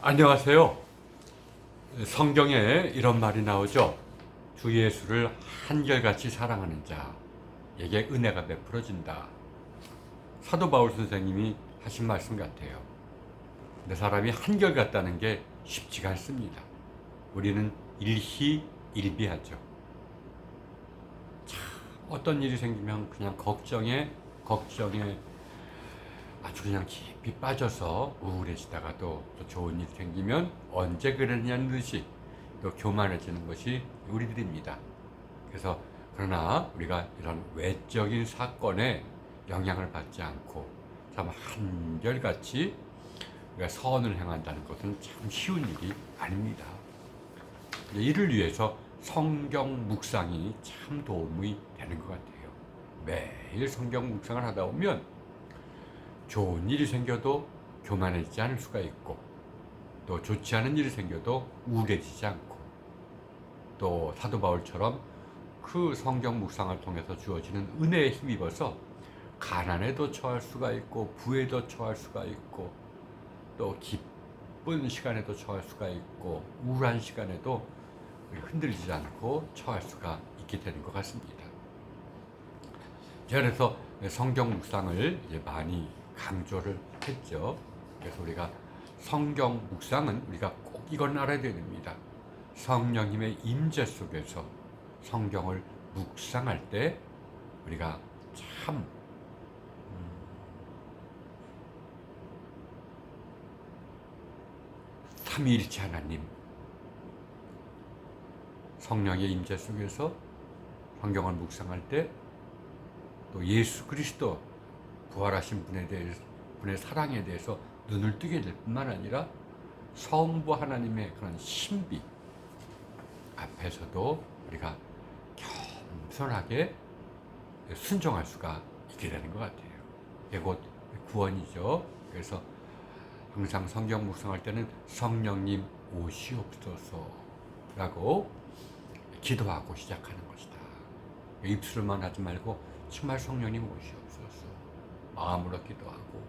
안녕하세요. 성경에 이런 말이 나오죠. 주 예수를 한결같이 사랑하는 자에게 은혜가 베풀어진다. 사도 바울 선생님이 하신 말씀 같아요. 근데 사람이 한결같다는 게 쉽지가 않습니다. 우리는 일희일비하죠. 어떤 일이 생기면 그냥 걱정에 아주 그냥 깊이 빠져서 우울해지다가 또 좋은 일이 생기면 언제 그랬냐는 듯이 또 교만해지는 것이 우리들입니다. 그래서 그러나 우리가 이런 외적인 사건에 영향을 받지 않고 참 한결같이 우리가 선을 행한다는 것은 참 쉬운 일이 아닙니다. 이를 위해서 성경 묵상이 참 도움이 되는 것 같아요. 매일 성경 묵상을 하다 보면 좋은 일이 생겨도 교만해지지 않을 수가 있고, 또 좋지 않은 일이 생겨도 우울해지지 않고, 또 사도 바울처럼 그 성경 묵상을 통해서 주어지는 은혜에 힘입어서 가난에도 처할 수가 있고, 부에도 처할 수가 있고, 또 기쁜 시간에도 처할 수가 있고, 우울한 시간에도 흔들리지 않고 처할 수가 있게 되는 것 같습니다. 그래서 성경 묵상을 이제 많이 강조를 했죠. 그래서 우리가 성경 묵상은 우리가 꼭 이걸 알아야 됩니다. 성령님의 임재 속에서 성경을 묵상할 때 우리가 참 삼위일체 하나님, 성령의 임재 속에서 성경을 묵상할 때 또 예수 그리스도 부활하신 분의 사랑에 대해서 눈을 뜨게 될 뿐만 아니라 성부 하나님의 그런 신비 앞에서도 우리가 겸손하게 순종할 수가 있게 되는 것 같아요. 이게 곧 구원이죠. 그래서 항상 성경 묵상할 때는 성령님 오시옵소서라고 기도하고 시작하는 것이다. 입술만 하지 말고 정말 성령님 오시옵소서 마음으로 기도하고,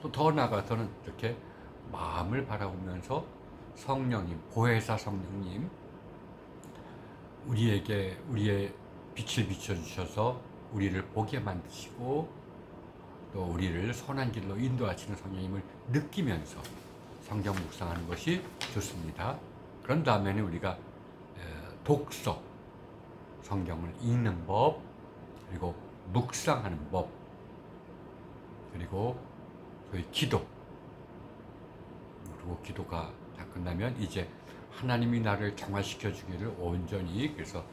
또 더 나아가서는 이렇게 마음을 바라보면서 성령님, 보혜사 성령님, 우리에게 우리의 빛을 비춰주셔서 우리를 보게 만드시고 또 우리를 선한 길로 인도하시는 성령님을 느끼면서 성경 묵상하는 것이 좋습니다. 그런 다음에는 우리가 독서, 성경을 읽는 법, 그리고 묵상하는 법, 그리고 소위 기도, 그리고 기도가 다 끝나면 이제 하나님이 나를 정화시켜 주기를 온전히, 그래서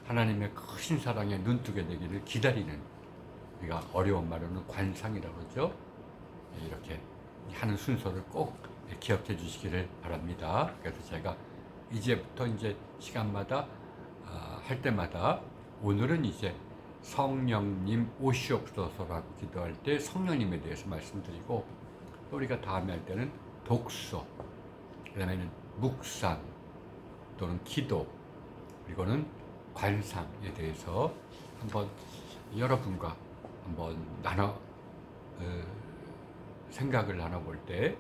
하나님의 크신 사랑에 눈뜨게 되기를 기다리는, 우리가 어려운 말로는 관상이라고 그러죠. 이렇게 하는 순서를 꼭 기억해 주시기를 바랍니다. 그래서 제가 이제부터 이제 시간마다 할 때마다 오늘은 이제 성령님 오시옵소서라고 기도할 때 성령님에 대해서 말씀드리고, 또 우리가 다음에 할 때는 독서, 그 다음에는 묵상 또는 기도, 그리고는 관상에 대해서 한번 여러분과 한번 생각을 나눠볼 때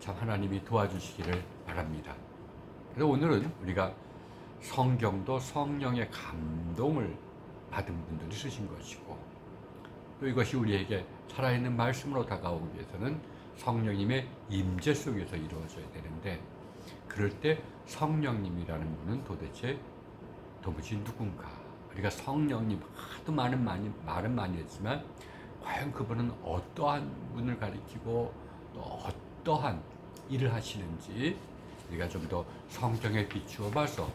참 하나님이 도와주시기를 바랍니다. 그래서 오늘은 우리가 성경도 성령의 감동을 받은 분들이 쓰신 것이고, 또 이것이 우리에게 살아있는 말씀으로 다가오기 위해서는 성령님의 임재 속에서 이루어져야 되는데, 그럴 때 성령님이라는 분은 도무지 누군가, 우리가 성령님 하도 말은 많이 했지만 과연 그분은 어떠한 분을 가리키고 또 어떠한 일을 하시는지 우리가 좀 더 성경에 비추어 봐서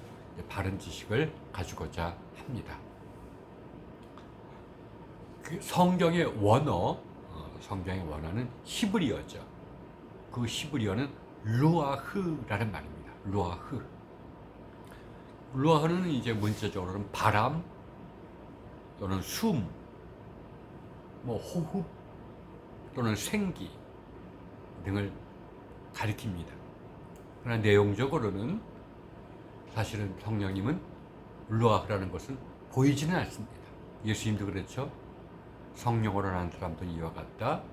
바른 지식을 가지고자 합니다. 그 성경의 성경의 원어는 히브리어죠. 그 히브리어는 루아흐라는 말입니다. 루아흐는 이제 문자적으로는 바람 또는 숨, 호흡 또는 생기 등을 가리킵니다. 그러나 내용적으로는 사실은 성령님은 루아흐라는 것은 보이지는 않습니다. 예수님도 그렇죠. 성령으로 난 사람도 이와 같다.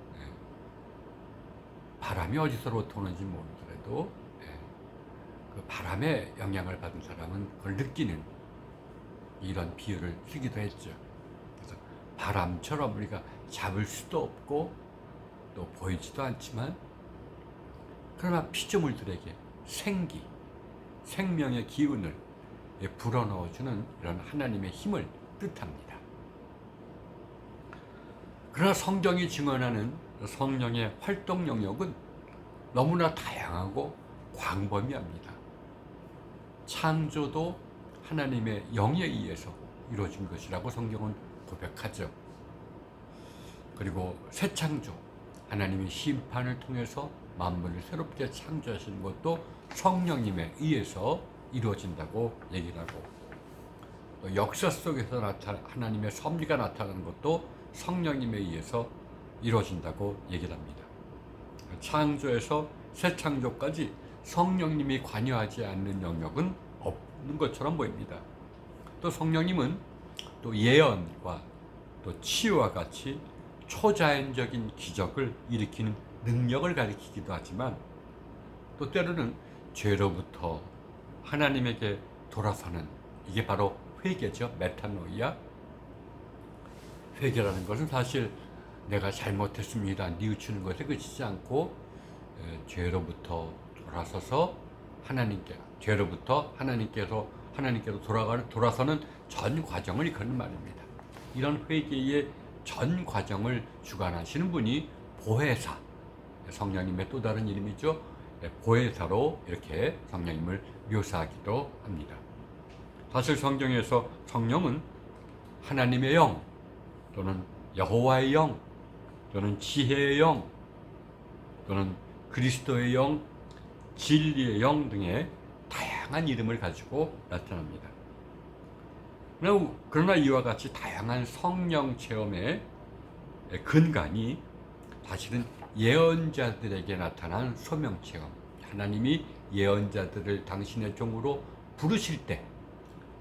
바람이 어디서부터 오는지 모르더라. 때도 그 바람의 영향을 받은 사람은 그걸 느끼는 이런 비유를 쓰기도 했죠. 그래서 바람처럼 우리가 잡을 수도 없고 또 보이지도 않지만 그러나 피조물들에게 생기, 생명의 기운을 불어넣어주는 이런 하나님의 힘을 뜻합니다. 그러나 성경이 증언하는 성령의 활동 영역은 너무나 다양하고 광범위합니다. 창조도 하나님의 영에 의해서 이루어진 것이라고 성경은 고백하죠. 그리고 새 창조, 하나님의 심판을 통해서 만물을 새롭게 창조하시는 것도 성령님에 의해서 이루어진다고 얘기를 하고, 또 역사 속에서 하나님의 섭리가 나타나는 것도 성령님에 의해서 이루어진다고 얘기를 합니다. 창조에서 새 창조까지 성령님이 관여하지 않는 영역은 없는 것처럼 보입니다. 또 성령님은 또 예언과 또 치유와 같이 초자연적인 기적을 일으키는 능력을 가리키기도 하지만, 또 때로는 죄로부터 하나님에게 돌아서는, 이게 바로 회개죠. 메타노이아. 회개라는 것은 사실 내가 잘못했습니다 뉘우치는 것에 그치지 않고 죄로부터 돌아서서 하나님께로 돌아서는 전 과정을 이끄는 말입니다. 이런 회개의 전 과정을 주관하시는 분이 보혜사, 성령님의 또 다른 이름이죠. 보혜사로 이렇게 성령님을 묘사하기도 합니다. 사실 성경에서 성령은 하나님의 영, 또는 여호와의 영, 또는 지혜의 영, 또는 그리스도의 영, 진리의 영 등의 다양한 이름을 가지고 나타납니다. 그러나 이와 같이 다양한 성령 체험의 근간이 사실은 예언자들에게 나타난 소명 체험, 하나님이 예언자들을 당신의 종으로 부르실 때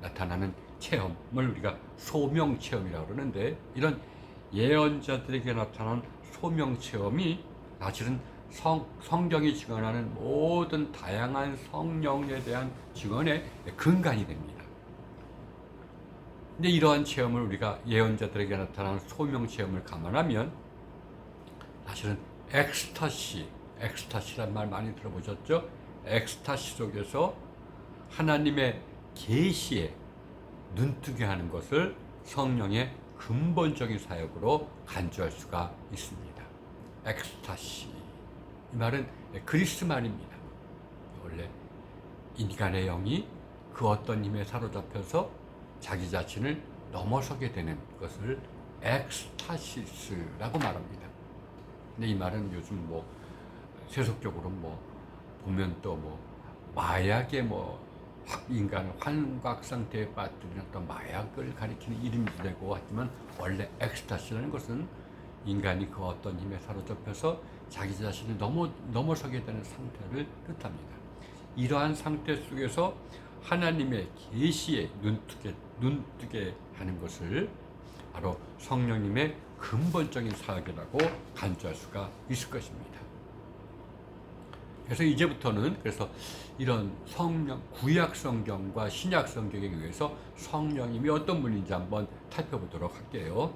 나타나는 체험을 우리가 소명 체험이라고 그러는데, 이런 예언자들에게 나타난 소명 체험이 사실은 성경이 증언하는 모든 다양한 성령에 대한 증언의 근간이 됩니다. 근데 이러한 체험을 우리가 예언자들에게 나타나는 소명 체험을 감안하면 사실은 엑스타시란 말 많이 들어보셨죠? 엑스타시 속에서 하나님의 계시에 눈뜨게 하는 것을 성령의 근본적인 사역으로 간주할 수가 있습니다. 엑스타시, 이 말은 그리스 말입니다. 원래 인간의 영이 그 어떤 힘에 사로잡혀서 자기 자신을 넘어서게 되는 것을 엑스타시스라고 말합니다. 근데 이 말은 요즘 세속적으로 보면 또 마약의 인간을 환각 상태에 빠뜨리는 어떤 마약을 가리키는 이름이도 되고 하지만, 원래 엑스타시라는 것은 인간이 그 어떤 힘에 사로잡혀서 자기 자신을 넘어서게 되는 상태를 뜻합니다. 이러한 상태 속에서 하나님의 계시에 눈뜨게 하는 것을 바로 성령님의 근본적인 사역이라고 간주할 수가 있을 것입니다. 그래서 이제부터는 이런 성령, 구약 성경과 신약 성경에 의해서 성령님이 어떤 분인지 한번 살펴보도록 할게요.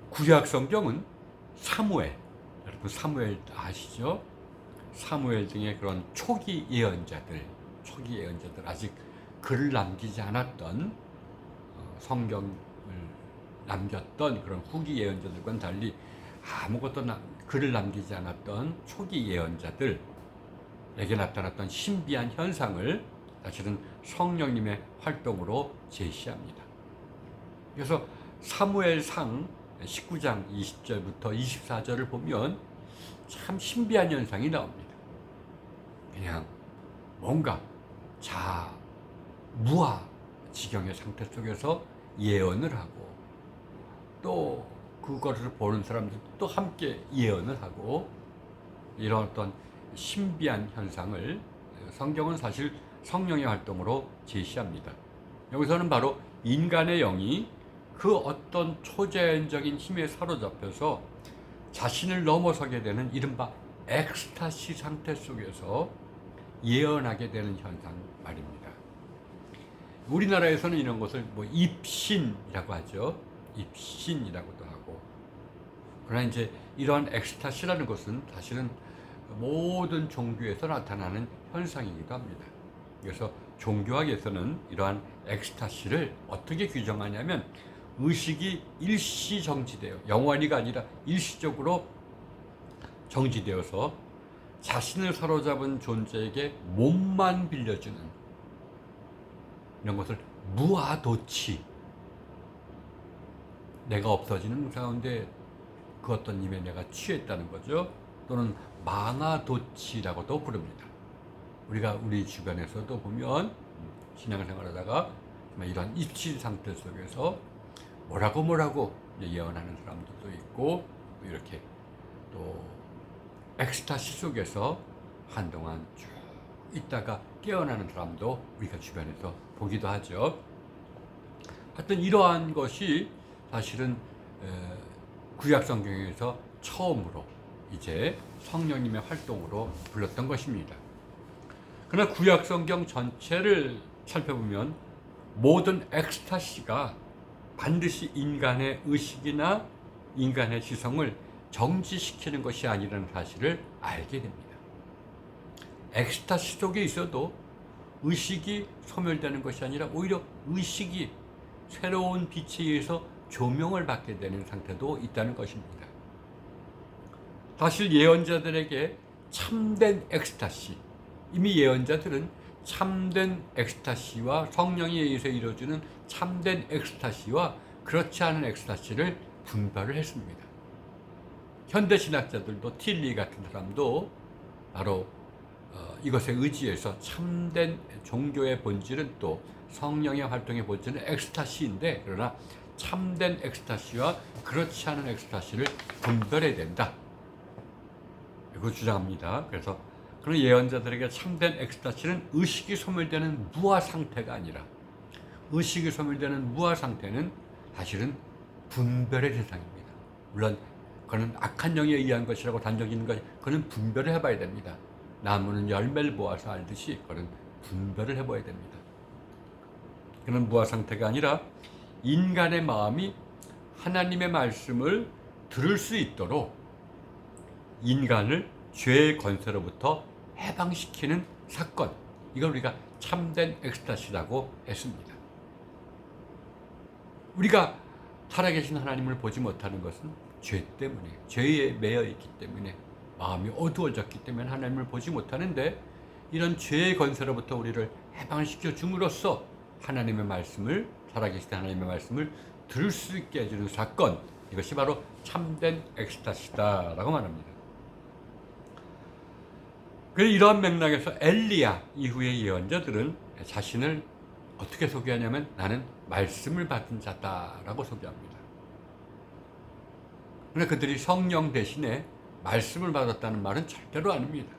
구약 성경은 여러분 사무엘 아시죠? 사무엘 등의 그런 초기 예언자들, 아직 글을 남기지 않았던, 성경을 남겼던 그런 후기 예언자들과는 달리 아무것도 글을 남기지 않았던 초기 예언자들에게 나타났던 신비한 현상을 사실은 성령님의 활동으로 제시합니다. 그래서 사무엘상 19장 20절부터 24절을 보면 참 신비한 현상이 나옵니다. 그냥 뭔가 무아지경의 상태 속에서 예언을 하고, 또 그것을 보는 사람들도 또 함께 예언을 하고, 이런 어떤 신비한 현상을 성경은 사실 성령의 활동으로 제시합니다. 여기서는 바로 인간의 영이 그 어떤 초자연적인 힘에 사로잡혀서 자신을 넘어서게 되는 이른바 엑스타시 상태 속에서 예언하게 되는 현상 말입니다. 우리나라에서는 이런 것을 뭐 입신이라고 하죠. 입신이라고도 하고. 그러나 이제 이러한 엑스타시라는 것은 사실은 모든 종교에서 나타나는 현상이기도 합니다. 그래서 종교학에서는 이러한 엑스타시를 어떻게 규정하냐면 의식이 일시 정지되어 영원히가 아니라 일시적으로 정지되어서 자신을 사로잡은 존재에게 몸만 빌려주는 이런 것을 무아도치, 내가 없어지는 가운데 그 어떤 힘에 내가 취했다는 거죠. 또는 망아도치라고도 부릅니다. 우리가 우리 주변에서도 보면 신앙생활 하다가 이런 입시 상태 속에서 뭐라고 예언하는 사람들도 있고, 이렇게 또 엑스타시 속에서 한동안 쭉 있다가 깨어나는 사람도 우리가 주변에서 보기도 하죠. 하여튼 이러한 것이 사실은 구약 성경에서 처음으로 이제 성령님의 활동으로 불렀던 것입니다. 그러나 구약 성경 전체를 살펴보면 모든 엑스타시가 반드시 인간의 의식이나 인간의 지성을 정지시키는 것이 아니라는 사실을 알게 됩니다. 엑스타시 속에 있어도 의식이 소멸되는 것이 아니라 오히려 의식이 새로운 빛에 의해서 조명을 받게 되는 상태도 있다는 것입니다. 사실 예언자들에게 참된 엑스타시, 이미 예언자들은 참된 엑스타시와 성령에 의해서 이루어지는 참된 엑스타시와 그렇지 않은 엑스타시를 분별을 했습니다. 현대신학자들도 틸리 같은 사람도 바로 이것에 의지해서 참된 종교의 본질은 또 성령의 활동의 본질은 엑스타시인데, 그러나 참된 엑스타시와 그렇지 않은 엑스타시를 분별해야 된다, 이거 주장합니다. 그래서 그런 예언자들에게 참된 엑스타시는 의식이 소멸되는 무아 상태가 아니라, 의식이 소멸되는 무아 상태는 사실은 분별의 대상입니다. 물론 그는 악한 영에 의한 것이라고 단정짓는 있는 것, 그는 분별을 해봐야 됩니다. 나무는 열매를 보아서 알듯이 그는 분별을 해봐야 됩니다. 그는 무아 상태가 아니라 인간의 마음이 하나님의 말씀을 들을 수 있도록 인간을 죄의 권세로부터 해방시키는 사건, 이걸 우리가 참된 엑스타시라고 했습니다. 우리가 살아계신 하나님을 보지 못하는 것은 죄 때문에, 죄에 매여 있기 때문에, 마음이 어두워졌기 때문에 하나님을 보지 못하는데, 이런 죄의 권세로부터 우리를 해방시켜 줌으로써 하나님의 말씀을, 살아계신 하나님의 말씀을 들을 수 있게 해주는 사건, 이것이 바로 참된 엑스타시다라고 말합니다. 그래서 이러한 맥락에서 엘리야 이후의 예언자들은 자신을 어떻게 소개하냐면 나는 말씀을 받은 자다라고 소개합니다. 그러나 그들이 성령 대신에 말씀을 받았다는 말은 절대로 아닙니다.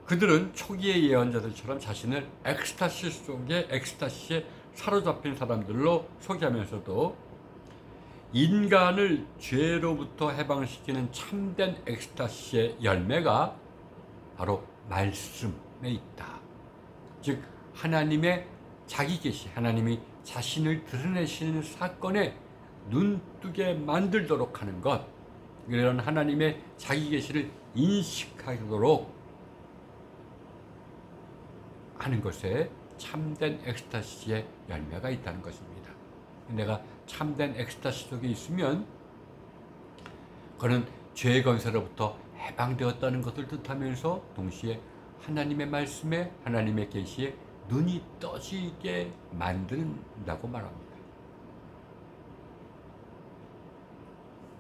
그들은 초기의 예언자들처럼 자신을 엑스타시 속에 엑스타시에 사로잡힌 사람들로 소개하면서도 인간을 죄로부터 해방시키는 참된 엑스타시의 열매가 바로 말씀에 있다. 즉 하나님의 자기 계시, 하나님이 자신을 드러내시는 사건에 눈뜨게 만들도록 하는 것, 이런 하나님의 자기 계시를 인식하도록 하는 것에 참된 엑스타시의 열매가 있다는 것입니다. 내가 참된 엑스타시 속에 있으면 그는 죄의 권세로부터 해방되었다는 것을 뜻하면서 동시에 하나님의 말씀에, 하나님의 계시에 눈이 떠지게 만든다고 말합니다.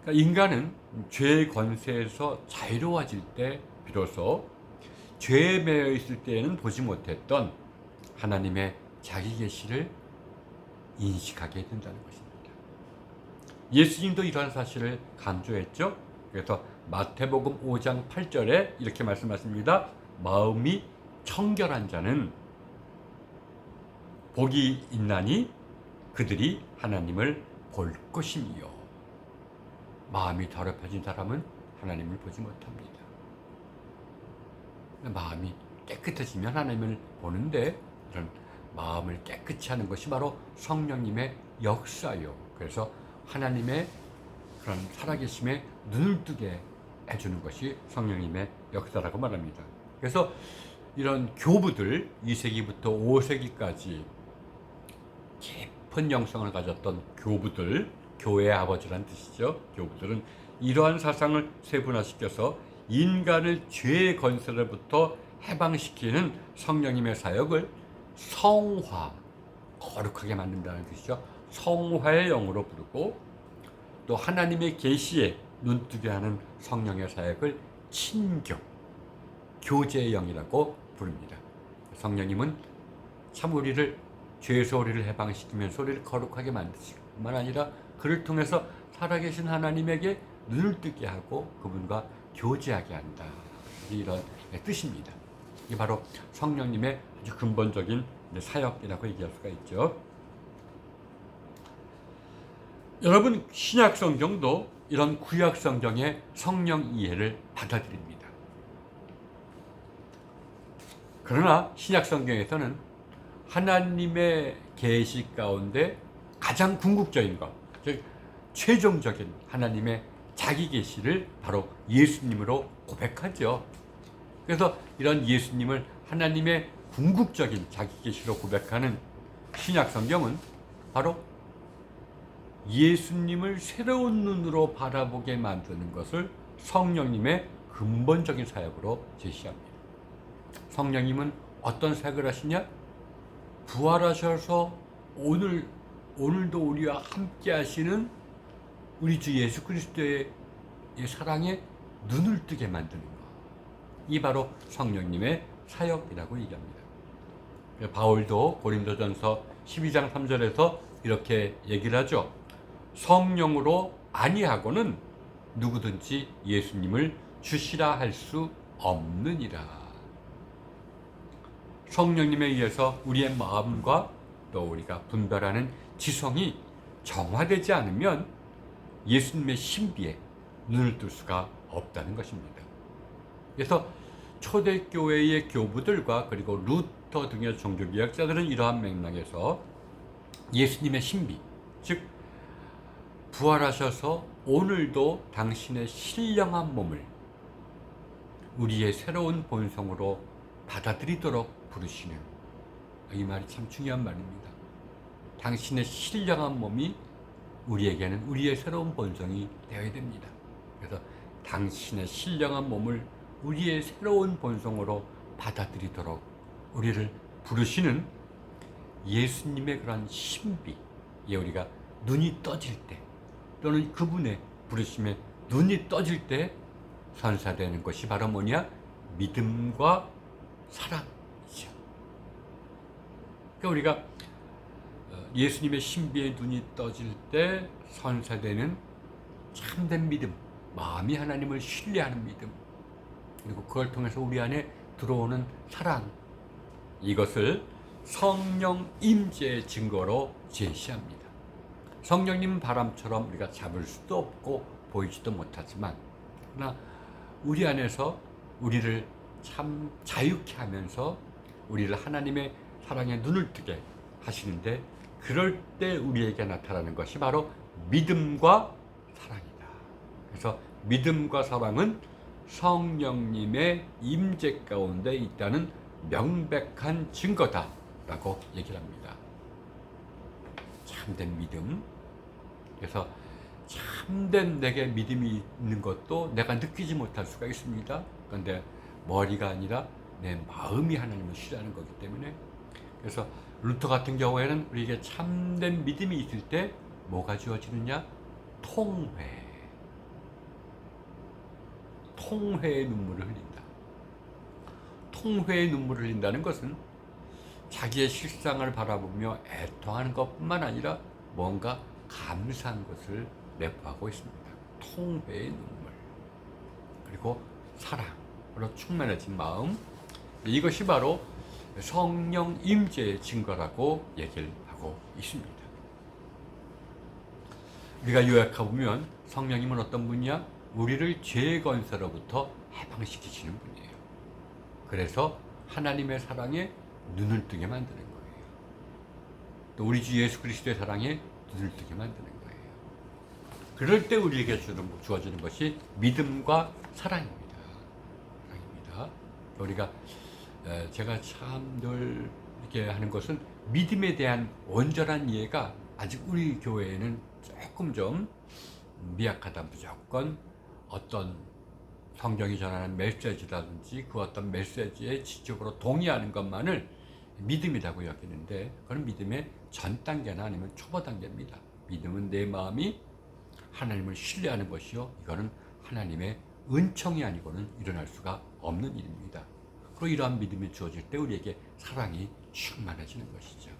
그러니까 인간은 죄의 권세에서 자유로워질 때 비로소 죄에 매여 있을 때에는 보지 못했던 하나님의 자기 계시를 인식하게 된다는 것입니다. 예수님도 이러한 사실을 강조했죠. 그래서 마태복음 5장 8절에 이렇게 말씀하십니다. 마음이 청결한 자는 복이 있나니 그들이 하나님을 볼 것이니요. 마음이 더럽혀진 사람은 하나님을 보지 못합니다. 마음이 깨끗해지면 하나님을 보는데, 이런 마음을 깨끗이 하는 것이 바로 성령님의 역사요. 그래서 하나님의 그런 살아계심에 눈을 뜨게 해주는 것이 성령님의 역사라고 말합니다. 그래서 이런 교부들, 2세기부터 5세기까지 깊은 영성을 가졌던 교부들, 교회의 아버지란 뜻이죠. 교부들은 이러한 사상을 세분화시켜서 인간을 죄의 건설로부터 해방시키는 성령님의 사역을 성화, 거룩하게 만든다는 뜻이죠. 성화의 영으로 부르고, 또 하나님의 계시에 눈뜨게 하는 성령의 사역을 친교, 교제의 영이라고 부릅니다. 성령님은 참 우리를 죄에서 우리를 해방시키면서 우리를 거룩하게 만드실 뿐만 아니라 그를 통해서 살아계신 하나님에게 눈을 뜨게 하고 그분과 교제하게 한다, 이런 뜻입니다. 이게 바로 성령님의 아주 근본적인 사역이라고 얘기할 수가 있죠. 여러분, 신약 성경도 이런 구약 성경의 성령 이해를 받아들입니다. 그러나 신약 성경에서는 하나님의 계시 가운데 가장 궁극적인 것, 즉 최종적인 하나님의 자기 계시를 바로 예수님으로 고백하죠. 그래서 이런 예수님을 하나님의 궁극적인 자기 계시로 고백하는 신약 성경은 바로 예수님을 새로운 눈으로 바라보게 만드는 것을 성령님의 근본적인 사역으로 제시합니다. 성령님은 어떤 사역을 하시냐? 부활하셔서 오늘도 우리와 함께 하시는 우리 주 예수 그리스도의 사랑에 눈을 뜨게 만드는 것. 이 바로 성령님의 사역이라고 얘기합니다. 바울도 고린도전서 12장 3절에서 이렇게 얘기를 하죠. 성령으로 아니하고는 누구든지 예수님을 주시라 할 수 없느니라. 성령님에 의해서 우리의 마음과 또 우리가 분별하는 지성이 정화되지 않으면 예수님의 신비에 눈을 뜰 수가 없다는 것입니다. 그래서 초대교회의 교부들과 그리고 루터 등의 종교개혁자들은 이러한 맥락에서 예수님의 신비, 즉 부활하셔서 오늘도 당신의 신령한 몸을 우리의 새로운 본성으로 받아들이도록 부르시는, 이 말이 참 중요한 말입니다. 당신의 신령한 몸이 우리에게는 우리의 새로운 본성이 되어야 됩니다. 그래서 당신의 신령한 몸을 우리의 새로운 본성으로 받아들이도록 우리를 부르시는 예수님의 그런 신비, 우리가 눈이 떠질 때 또는 그분의 부르심에 눈이 떠질 때 선사되는 것이 바로 뭐냐? 믿음과 사랑이죠. 그러니까 우리가 예수님의 신비에 눈이 떠질 때 선사되는 참된 믿음, 마음이 하나님을 신뢰하는 믿음, 그리고 그걸 통해서 우리 안에 들어오는 사랑, 이것을 성령 임재의 증거로 제시합니다. 성령님은 바람처럼 우리가 잡을 수도 없고 보이지도 못하지만, 그러나 우리 안에서 우리를 참 자유케 하면서 우리를 하나님의 사랑에 눈을 뜨게 하시는데, 그럴 때 우리에게 나타나는 것이 바로 믿음과 사랑이다. 그래서 믿음과 사랑은 성령님의 임재 가운데 있다는 명백한 증거다라고 얘기를 합니다. 참된 믿음. 그래서 참된 내게 믿음이 있는 것도 내가 느끼지 못할 수가 있습니다. 그런데 머리가 아니라 내 마음이 하나님을 신뢰하는 거기 때문에, 그래서 루터 같은 경우에는 우리에게 참된 믿음이 있을 때 뭐가 주어지느냐? 통회의 눈물을 흘린다. 통회의 눈물을 흘린다는 것은 자기의 실상을 바라보며 애통하는 것뿐만 아니라 뭔가 감사한 것을 내포하고 있습니다. 통회의 눈물, 그리고 사랑으로 충만해진 마음, 이것이 바로 성령 임재의 증거라고 얘기를 하고 있습니다. 우리가 요약해보면 성령님은 어떤 분이야? 우리를 죄의 권세로부터 해방시키시는 분이에요. 그래서 하나님의 사랑에 눈을 뜨게 만드는 거예요. 또 우리 주 예수 그리스도의 사랑에 눈을 뜨게 만드는 거예요. 그럴 때 우리에게 주어지는 것이 믿음과 사랑입니다. 사랑입니다. 우리가 제가 참 늘 이렇게 하는 것은 믿음에 대한 온전한 이해가 아직 우리 교회에는 조금 좀 미약하다. 무조건 어떤 성경이 전하는 메시지라든지 그 어떤 메시지에 지적으로 동의하는 것만을 믿음이라고 여기는데, 그건 믿음의 전 단계나 아니면 초보 단계입니다. 믿음은 내 마음이 하나님을 신뢰하는 것이요, 이거는 하나님의 은총이 아니고는 일어날 수가 없는 일입니다. 그리고 이러한 믿음이 주어질 때 우리에게 사랑이 충만해지는 것이죠.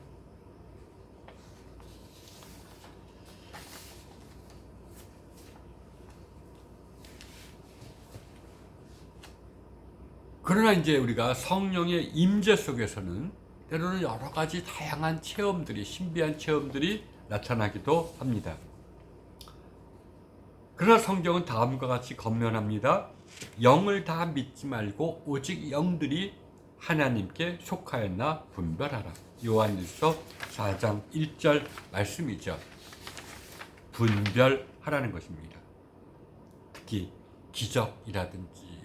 그러나 이제 우리가 성령의 임재 속에서는 때로는 여러 가지 다양한 체험들이, 신비한 체험들이 나타나기도 합니다. 그러나 성경은 다음과 같이 권면합니다. 영을 다 믿지 말고 오직 영들이 하나님께 속하였나 분별하라. 요한일서 4장 1절 말씀이죠. 분별하라는 것입니다. 특히 기적이라든지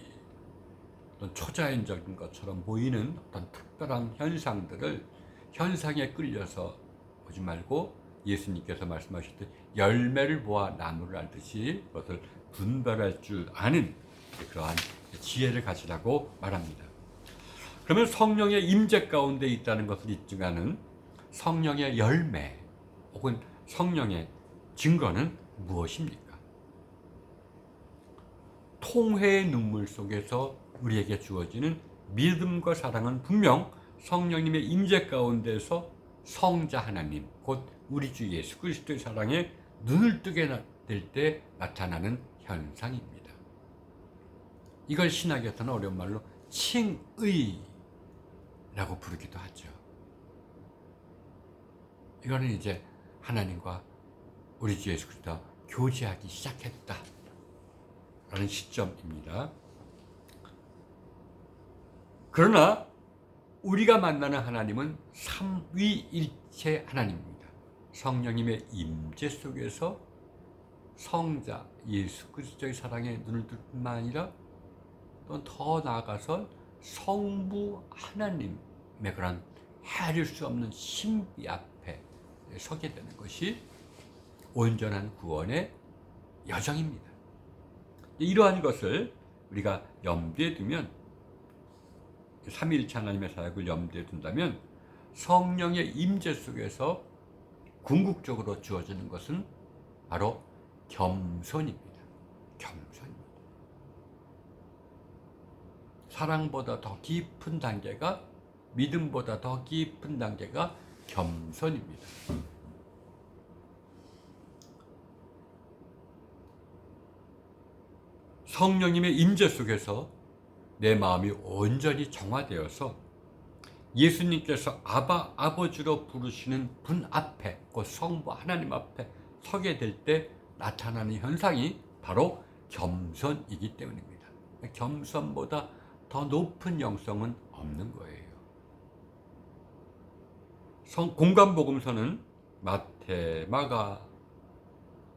어떤 초자연적인 것처럼 보이는 어떤 특별한 현상에 끌려서 보지 말고, 예수님께서 말씀하실 때 열매를 보아 나무를 알듯이 그것을 분별할 줄 아는 그러한 지혜를 가지라고 말합니다. 그러면 성령의 임재 가운데 있다는 것을 입증하는 성령의 열매 혹은 성령의 증거는 무엇입니까? 통회의 눈물 속에서 우리에게 주어지는 믿음과 사랑은 분명 성령님의 임재 가운데서 성자 하나님, 곧 우리 주 예수 그리스도의 사랑에 눈을 뜨게 될 때 나타나는 현상입니다. 이걸 신학에서는 어려운 말로 칭의라고 부르기도 하죠. 이거는 이제 하나님과 우리 주 예수 그리스도가 교제하기 시작했다라는 시점입니다. 그러나 우리가 만나는 하나님은 삼위일체 하나님입니다. 성령님의 임재 속에서 성자 예수 그리스도의 사랑에 눈을 뜰 뿐만 아니라 또 더 나아가서 성부 하나님의 그런 헤아릴 수 없는 신비 앞에 서게 되는 것이 온전한 구원의 여정입니다. 이러한 것을 우리가 염두에 두면, 삼위일체 하나님의 사역을 염두에 둔다면 성령의 임재 속에서 궁극적으로 주어지는 것은 바로 겸손입니다. 겸손입니다. 사랑보다 더 깊은 단계가, 믿음보다 더 깊은 단계가 겸손입니다. 성령님의 임재 속에서 내 마음이 온전히 정화되어서 예수님께서 아바, 아버지로 부르시는 분 앞에, 그 성부 하나님 앞에 서게 될 때 나타나는 현상이 바로 겸손이기 때문입니다. 겸손보다 더 높은 영성은 없는 거예요. 공관복음서는, 마태, 마가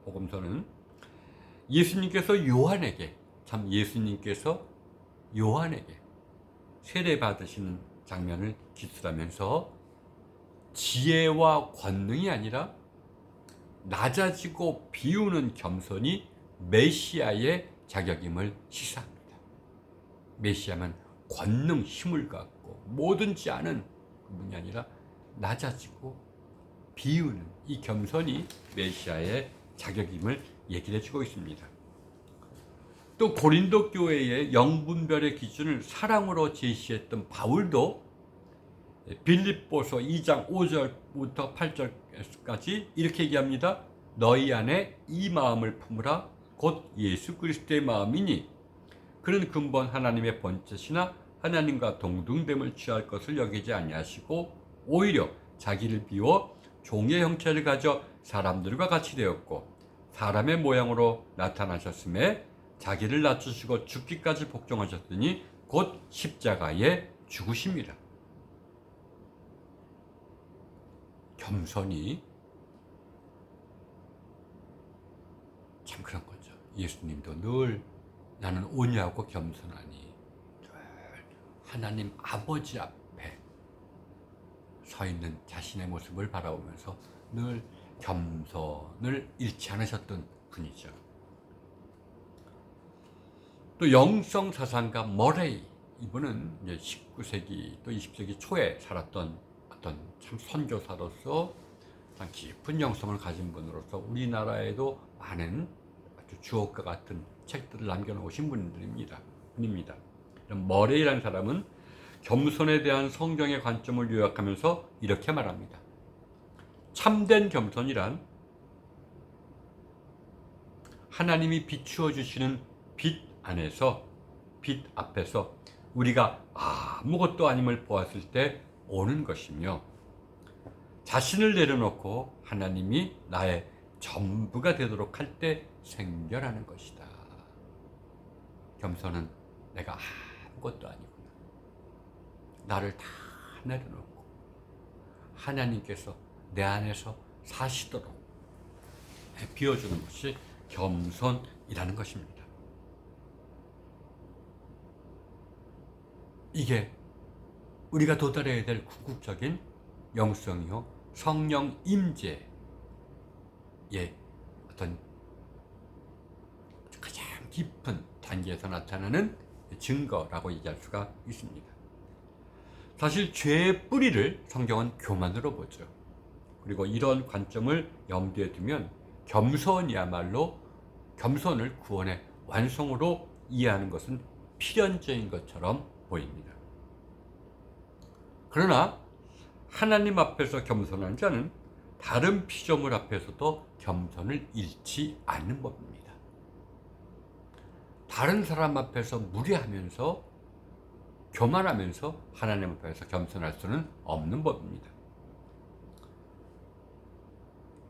복음서는 예수님께서 요한에게 세례 받으시는 장면을 기술하면서 지혜와 권능이 아니라 낮아지고 비우는 겸손이 메시아의 자격임을 시사합니다. 메시아는 권능, 힘을 갖고 뭐든지 아는 분이 아니라 낮아지고 비우는 이 겸손이 메시아의 자격임을 얘기를 해주고 있습니다. 또 고린도 교회의 영분별의 기준을 사랑으로 제시했던 바울도 빌립보서 2장 5절부터 8절까지 이렇게 얘기합니다. 너희 안에 이 마음을 품으라. 곧 예수 그리스도의 마음이니 그는 근본 하나님의 본체시나 하나님과 동등됨을 취할 것을 여기지 아니하시고 오히려 자기를 비워 종의 형체를 가져 사람들과 같이 되었고 사람의 모양으로 나타나셨음에 자기를 낮추시고 죽기까지 복종하셨더니 곧 십자가에 죽으십니다. 겸손이 참 그런 거죠. 예수님도 늘 나는 온유하고 겸손하니 늘 하나님 아버지 앞에 서 있는 자신의 모습을 바라보면서 늘 겸손을 잃지 않으셨던 분이죠. 또 영성 사상가 머레이, 이분은 이제 19세기 또 20세기 초에 살았던 어떤 참 선교사로서 참 깊은 영성을 가진 분으로서 우리나라에도 많은 아주 주옥과 같은 책들을 남겨놓으신 분입니다. 머레이라는 사람은 겸손에 대한 성경의 관점을 요약하면서 이렇게 말합니다. 참된 겸손이란 하나님이 비추어 주시는 빛 안에서, 빛 앞에서 우리가 아무것도 아님을 보았을 때 오는 것이며, 자신을 내려놓고 하나님이 나의 전부가 되도록 할 때 생겨나는 것이다. 겸손은 내가 아무것도 아니구나, 나를 다 내려놓고 하나님께서 내 안에서 사시도록 비워주는 것이 겸손이라는 것입니다. 이게 우리가 도달해야 될 궁극적인 영성이요 성령 임재의 어떤 가장 깊은 단계에서 나타나는 증거라고 얘기할 수가 있습니다. 사실 죄의 뿌리를 성경은 교만으로 보죠. 그리고 이런 관점을 염두에 두면 겸손이야말로, 겸손을 구원의 완성으로 이해하는 것은 필연적인 것처럼 보입니다. 그러나 하나님 앞에서 겸손한 자는 다른 피조물 앞에서도 겸손을 잃지 않는 법입니다. 다른 사람 앞에서 무례하면서 교만하면서 하나님 앞에서 겸손할 수는 없는 법입니다.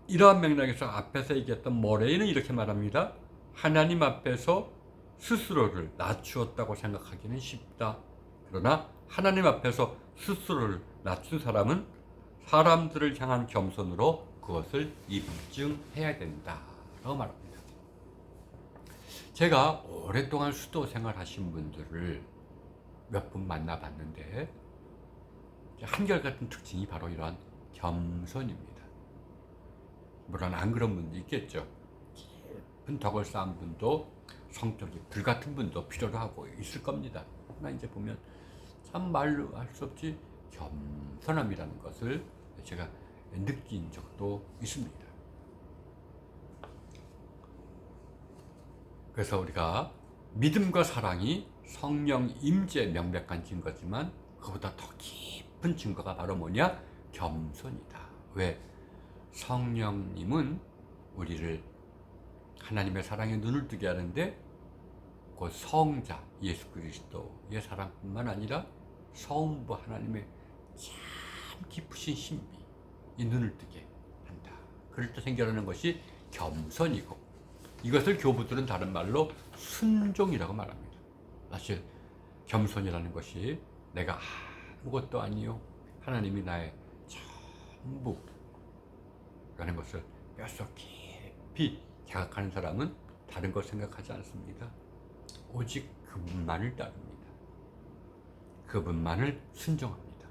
이러한 맥락에서 앞에서 얘기했던 머레이는 이렇게 말합니다. 하나님 앞에서 스스로를 낮추었다고 생각하기는 쉽다. 그러나 하나님 앞에서 스스로를 낮춘 사람은 사람들을 향한 겸손으로 그것을 입증해야 된다라고 말합니다. 제가 오랫동안 수도 생활하신 분들을 몇 분 만나봤는데 한결같은 특징이 바로 이러한 겸손입니다. 물론 안 그런 분도 있겠죠. 깊은 덕을 쌓은 분도, 성격이 불같은 분도 필요로 하고 있을 겁니다. 그러나 이제 보면 참 말로 할 수 없이 겸손함이라는 것을 제가 느낀 적도 있습니다. 그래서 우리가 믿음과 사랑이 성령 임재의 명백한 증거지만 그보다 더 깊은 증거가 바로 뭐냐? 겸손이다. 왜? 성령님은 우리를 하나님의 사랑에 눈을 뜨게 하는데 그 성자 예수 그리스도의 사랑뿐만 아니라 성부 하나님의 참 깊으신 신비, 이 눈을 뜨게 한다. 그럴 때 생겨나는 것이 겸손이고, 이것을 교부들은 다른 말로 순종이라고 말합니다. 사실 겸손이라는 것이 내가 아무것도 아니요, 하나님이 나의 전부라는 것을 뼛속 깊이 자각하는 사람은 다른 것 생각하지 않습니다. 오직 그분만을 따릅니다. 그분만을 순종합니다.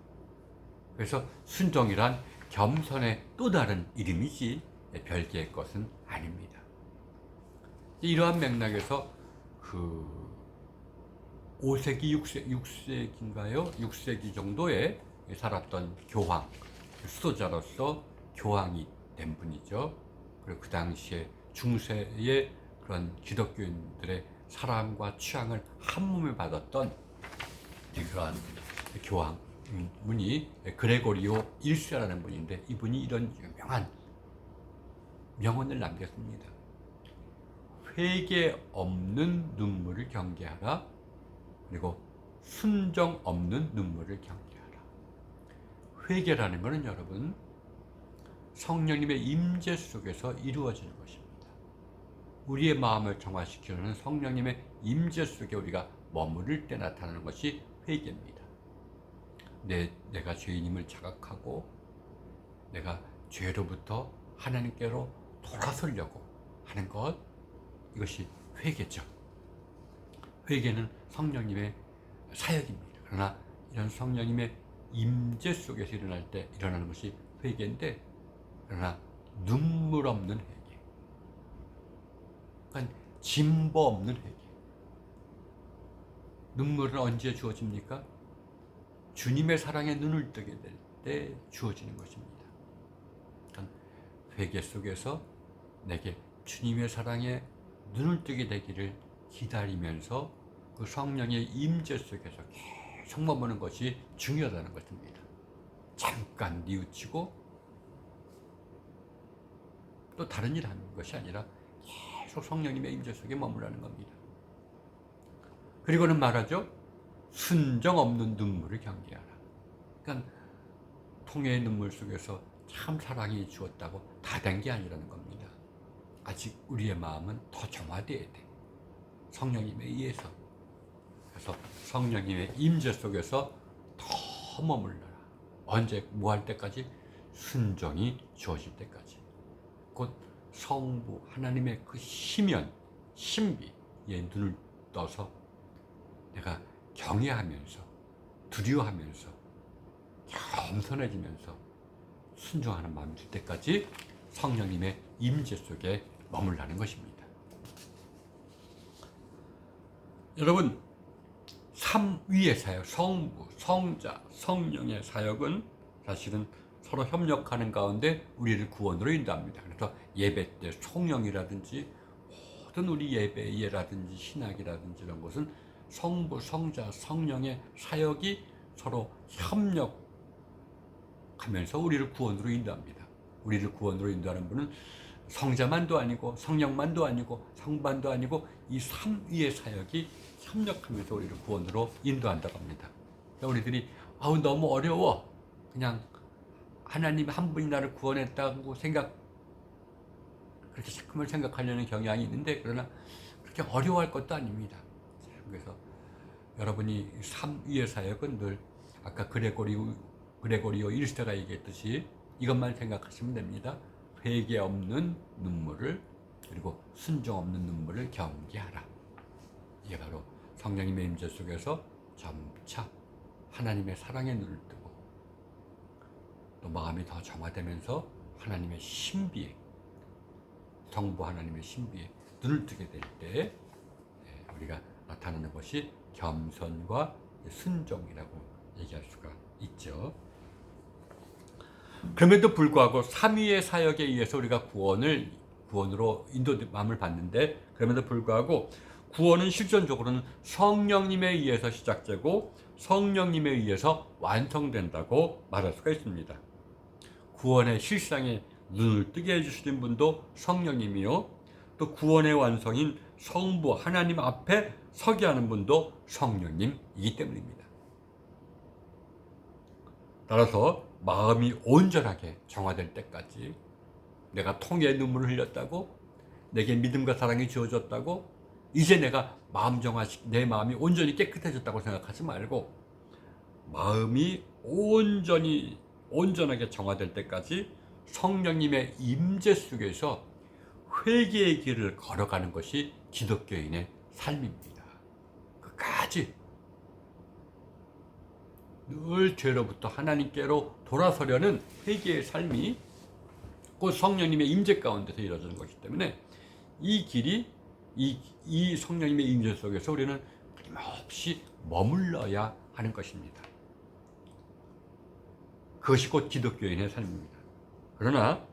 그래서 순종이란 겸손의 또 다른 이름이지 별개의 것은 아닙니다. 이러한 맥락에서 그 5세기, 6세기인가요? 6세기 정도에 살았던 교황, 수도자로서 교황이 된 분이죠. 그리고 그 당시에 중세의 그런 기독교인들의 사랑과 취향을 한몸에 받았던 그러한 교황분이 그레고리오 1세라는 분인데, 이분이 이런 유명한 명언을 남겼습니다. 회개 없는 눈물을 경계하라. 그리고 순정 없는 눈물을 경계하라. 회개라는 것은 여러분 성령님의 임재 속에서 이루어지는 것입니다. 우리의 마음을 정화시키는 성령님의 임재 속에 우리가 머무를 때 나타나는 것이 회개입니다. 내가 죄인임을 자각하고 내가 죄로부터 하나님께로 돌아서려고 하는 것, 이것이 회개죠. 회개는 성령님의 사역입니다. 그러나 이런 성령님의 임재 속에서 일어날 때 일어나는 것이 회개인데, 그러나 눈물 없는 회개, 그러니까 진보 없는 회개. 눈물은 언제 주어집니까? 주님의 사랑에 눈을 뜨게 될 때 주어지는 것입니다. 그러니까 회개 속에서 내게 주님의 사랑에 눈을 뜨게 되기를 기다리면서 그 성령의 임재 속에서 계속 머무는 것이 중요하다는 것입니다. 잠깐 뉘우치고 또 다른 일 하는 것이 아니라 계속 성령님의 임재 속에 머무르는 겁니다. 그리고는 말하죠. 순정 없는 눈물을 경계하라. 그러니까 통해의 눈물 속에서 참 사랑이 주었다고 다 된 게 아니라는 겁니다. 아직 우리의 마음은 더 정화되어야 돼. 성령님에 의해서. 그래서 성령님의 임재 속에서 더 머물러라. 언제, 뭐 할 때까지? 순종이 주어질 때까지. 곧 성부 하나님의 그 심연, 신비에 눈을 떠서 내가 경외하면서 두려워하면서 겸손해지면서 순종하는 마음이 들 때까지 성령님의 임재 속에 머물라는 것입니다. 여러분, 삼위의 사역, 성부, 성자, 성령의 사역은 사실은 서로 협력하는 가운데 우리를 구원으로 인도합니다. 그래서 예배 때 성령이라든지 모든 우리 예배라든지 신학이라든지 이런 것은 성부, 성자, 성령의 사역이 서로 협력하면서 우리를 구원으로 인도합니다. 우리를 구원으로 인도하는 분은 성자만도 아니고 성령만도 아니고 성반도 아니고 이 삼위의 사역이 협력하면서 우리를 구원으로 인도한다고 합니다. 그러니까 우리들이 너무 어려워, 그냥 하나님 한 분이 나를 구원했다고 그렇게 자꾸만 생각하려는 경향이 있는데, 그러나 그렇게 어려워할 것도 아닙니다. 그래서 여러분이 삼위의 사역은 늘 아까 그레고리오 1세가 얘기했듯이 이것만 생각하시면 됩니다. 회개 없는 눈물을, 그리고 순종 없는 눈물을 경계하라. 이게 바로 성령님의 임재 속에서 점차 하나님의 사랑에 눈을 뜨고 또 마음이 더 정화되면서 하나님의 신비에, 성부 하나님의 신비에 눈을 뜨게 될 때 우리가 나타나는 것이 겸손과 순종이라고 얘기할 수가 있죠. 그럼에도 불구하고 삼위의 사역에 의해서 우리가 구원으로 인도함을 받는데, 그럼에도 불구하고 구원은 실존적으로는 성령님에 의해서 시작되고 성령님에 의해서 완성된다고 말할 수가 있습니다. 구원의 실상에 눈을 뜨게 해주시는 분도 성령님이요, 또 구원의 완성인 성부 하나님 앞에 서게 하는 분도 성령님이기 때문입니다. 따라서 마음이 온전하게 정화될 때까지, 내가 통에 눈물을 흘렸다고, 내게 믿음과 사랑이 주어졌다고, 이제 내가 내 마음이 온전히 깨끗해졌다고 생각하지 말고, 마음이 온전하게 정화될 때까지 성령님의 임재 속에서 회개의 길을 걸어가는 것이 기독교인의 삶입니다. 끝까지 늘 죄로부터 하나님께로 돌아서려는 회개의 삶이 곧 성령님의 임재 가운데서 이루어지는 것이기 때문에 이 길이, 이 성령님의 임재 속에서 우리는 끊임없이 머물러야 하는 것입니다. 그것이 곧 기독교인의 삶입니다. 그러나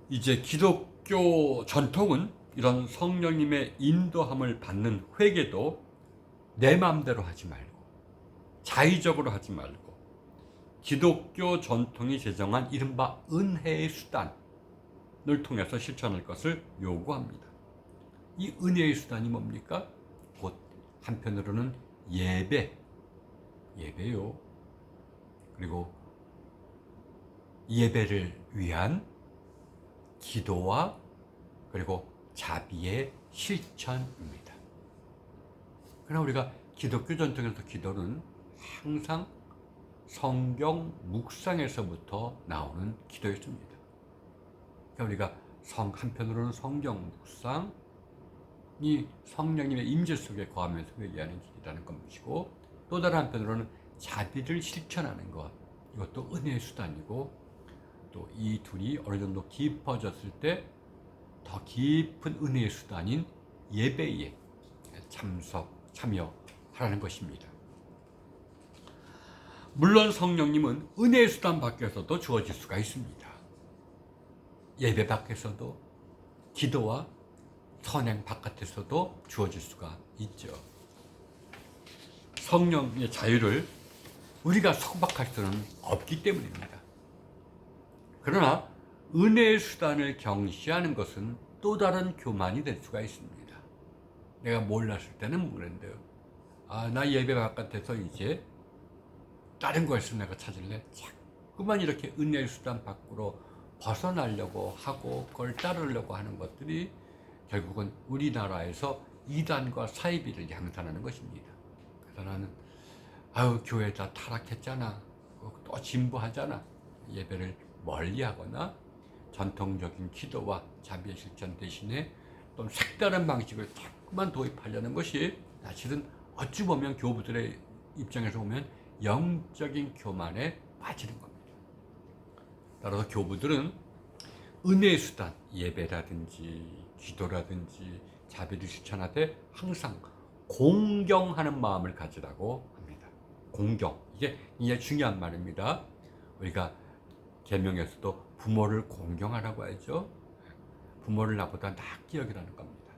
이제 기독교 전통은 이런 성령님의 인도함을 받는 회개도 내 마음대로 하지 말고, 자의적으로 하지 말고, 기독교 전통이 제정한 이른바 은혜의 수단을 통해서 실천할 것을 요구합니다. 이 은혜의 수단이 뭡니까? 곧 한편으로는 예배요. 그리고 예배를 위한 기도와 그리고 자비의 실천입니다. 그러나 우리가 기독교 전통에서 기도는 항상 성경 묵상에서부터 나오는 기도였습니다. 그러니까 우리가 한편으로는 성경 묵상이 성령님의 임재 속에 거하면서 얘기하는 길이라는 것이고, 또 다른 한편으로는 자비를 실천하는 것, 이것도 은혜의 수단이고, 또 이 둘이 어느 정도 깊어졌을 때 더 깊은 은혜의 수단인 예배에 참여하라는 것입니다. 물론 성령님은 은혜의 수단 밖에서도 주어질 수가 있습니다. 예배 밖에서도, 기도와 선행 바깥에서도 주어질 수가 있죠. 성령의 자유를 우리가 속박할 수는 없기 때문입니다. 그러나 은혜의 수단을 경시하는 것은 또 다른 교만이 될 수가 있습니다. 내가 몰랐을 때는 그런데요. 나 예배 바깥에서 이제 다른 것을 내가 찾을래? 자꾸만 이렇게 은혜의 수단 밖으로 벗어나려고 하고 그걸 따르려고 하는 것들이 결국은 우리나라에서 이단과 사이비를 양산하는 것입니다. 그래서 나는 교회 다 타락했잖아, 또 진보하잖아, 예배를 멀리하거나 전통적인 기도와 자비의 실천 대신에 또 색다른 방식을 자꾸만 도입하려는 것이 사실은 어찌 보면 교부들의 입장에서 보면 영적인 교만에 빠지는 겁니다. 따라서 교부들은 은혜의 수단, 예배라든지 기도라든지 자비를 실천하되 항상 공경하는 마음을 가지라고 합니다. 공경, 이게 굉장히 중요한 말입니다. 우리가 계명에서도 부모를 공경하라고 하죠. 부모를 나보다 낫게 여기라는 겁니다.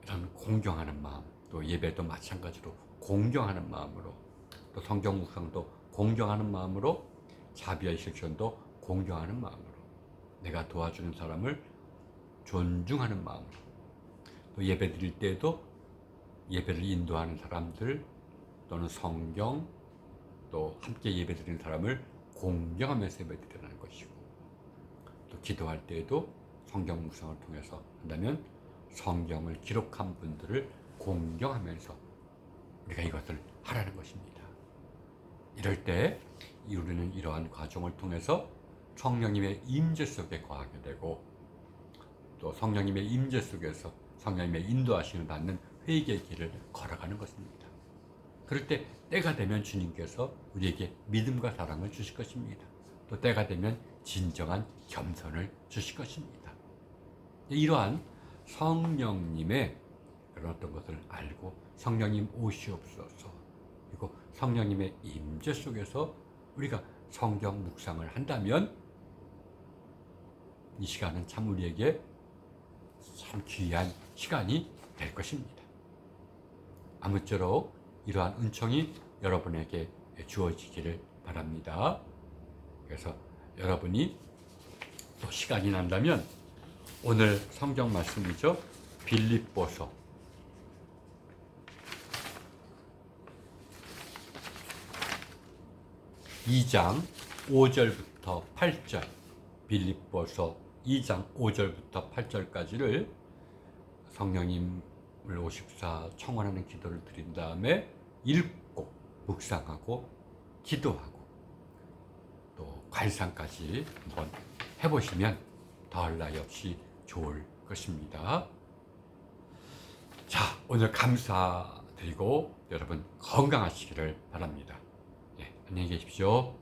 이런 공경하는 마음, 또 예배도 마찬가지로 공경하는 마음으로, 또 성경 묵상도 공경하는 마음으로, 자비의 실천도 공경하는 마음으로, 내가 도와주는 사람을 존중하는 마음으로, 또 예배 드릴 때에도 예배를 인도하는 사람들 또는 성경, 또 함께 예배 드리는 사람을 공경하면서 예배 드리라는 것이고, 또 기도할 때에도 성경 묵상을 통해서 한다면 성경을 기록한 분들을 공경하면서 우리가 이것을 하라는 것입니다. 이럴 때 우리는 이러한 과정을 통해서 성령님의 임재 속에 거하게 되고, 또 성령님의 임재 속에서 성령님의 인도하심을 받는 회개의 길을 걸어가는 것입니다. 그럴 때 때가 되면 주님께서 우리에게 믿음과 사랑을 주실 것입니다. 또 때가 되면 진정한 겸손을 주실 것입니다. 이러한 성령님의 그런 어떤 것을 알고 성령님 오시옵소서, 그리고 성령님의 임재 속에서 우리가 성경 묵상을 한다면 이 시간은 참 우리에게 참 귀한 시간이 될 것입니다. 아무쪼록 이러한 은총이 여러분에게 주어지기를 바랍니다. 그래서 여러분이 또 시간이 난다면 오늘 성경 말씀이죠. 빌립보서 2장 5절부터 8절, 빌립보서 2장 5절부터 8절까지를 성령님을 오십사 청원하는 기도를 드린 다음에 읽고 묵상하고 기도하고 또 관상까지 한번 해보시면 더할 나위 없이 좋을 것입니다. 자, 오늘 감사드리고 여러분 건강하시기를 바랍니다. 안녕히 계십시오.